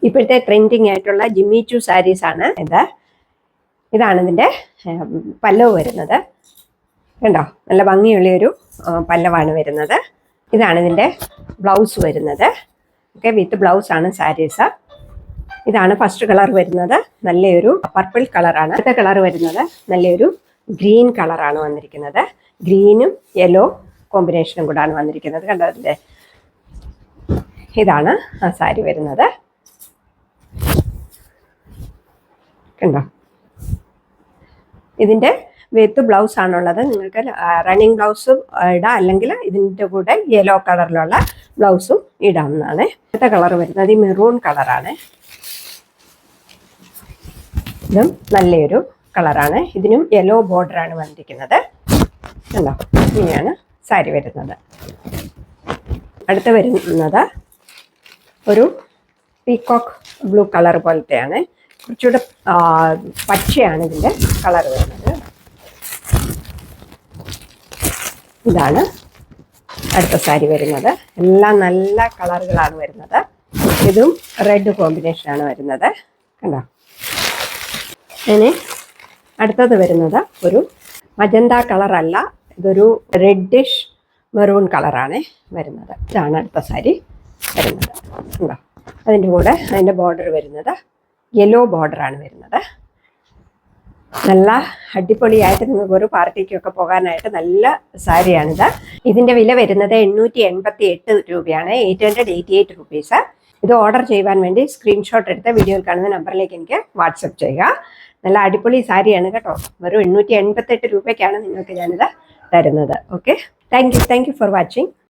ഇപ്പോഴത്തെ ട്രെൻഡിങ് ആയിട്ടുള്ള ജിമ്മി ചൂ സാരീസ് ആണ് ഇത്. ഇതാണ് ഇതിൻ്റെ പല്ലവ് വരുന്നത്. കണ്ടോ, നല്ല ഭംഗിയുള്ളൊരു പല്ലവാണ് വരുന്നത്. ഇതാണ് ഇതിൻ്റെ ബ്ലൗസ് വരുന്നത്. ഓക്കെ, വിത്ത് ബ്ലൗസ് ആണ് സാരീസ്. ഇതാണ് ഫസ്റ്റ് കളർ വരുന്നത്, നല്ലൊരു പർപ്പിൾ കളറാണ്. അടുത്ത കളർ വരുന്നത് നല്ലൊരു ഗ്രീൻ കളറാണ് വന്നിരിക്കുന്നത്. ഗ്രീനും യെല്ലോ കോമ്പിനേഷനും കൂടാണ് വന്നിരിക്കുന്നത്. കണ്ടോ അതിൻ്റെ, ഇതാണ് ആ സാരി വരുന്നത്. കണ്ടോ, ഇതിൻ്റെ വിത്ത് ബ്ലൗസ് ആണുള്ളത്. നിങ്ങൾക്ക് റണ്ണിങ് ബ്ലൗസും ഇടാം, അല്ലെങ്കിൽ ഇതിൻ്റെ കൂടെ യെല്ലോ കളറിലുള്ള ബ്ലൗസും ഇടാവുന്നതാണ്. അടുത്ത കളർ വരുന്നത് ഈ മെറൂൺ കളറാണ്. ഇതും നല്ലൊരു കളറാണ്. ഇതിനും യെല്ലോ ബോർഡറാണ് വന്നിരിക്കുന്നത്. കണ്ടോ, ഇങ്ങനെയാണ് സാരി വരുന്നത്. അടുത്ത വരുന്നത് ഒരു പീകോക്ക് ബ്ലൂ കളർ പോലത്തെയാണ്. കുറച്ചുകൂടെ പച്ചയാണ് ഇതിൻ്റെ കളർ വരുന്നത്. ഇതാണ് അടുത്ത സാരി വരുന്നത്. എല്ലാം നല്ല കളറുകളാണ് വരുന്നത്. ഇതും റെഡ് കോമ്പിനേഷനാണ് വരുന്നത്. കണ്ടോ, ഇനി അടുത്തത് വരുന്നത് ഒരു മജന്ത കളറല്ല, ഇതൊരു റെഡിഷ് മെറൂൺ കളറാണ് വരുന്നത്. ഇതാണ് അടുത്ത സാരി വരുന്നത്. കണ്ടോ, അതിൻ്റെ കൂടെ അതിൻ്റെ ബോർഡർ വരുന്നത് യെല്ലോ ബോർഡറാണ് വരുന്നത്. നല്ല അടിപൊളിയായിട്ട് നിങ്ങൾക്ക് ഒരു പാർട്ടിക്കൊക്കെ പോകാനായിട്ട് നല്ല സാരിയാണിത്. ഇതിൻ്റെ വില വരുന്നത് 888 രൂപയാണ്, 888 റുപ്പീസ്. ഇത് ഓർഡർ ചെയ്യുവാൻ വേണ്ടി സ്ക്രീൻഷോട്ട് എടുത്ത് വീഡിയോയിൽ കാണുന്ന നമ്പറിലേക്ക് എനിക്ക് വാട്സപ്പ് ചെയ്യുക. നല്ല അടിപൊളി സാരിയാണ് കേട്ടോ. വെറും 888 രൂപയ്ക്കാണ് നിങ്ങൾക്ക് ഞാനിത് തരുന്നത്. Okay, thank you for watching.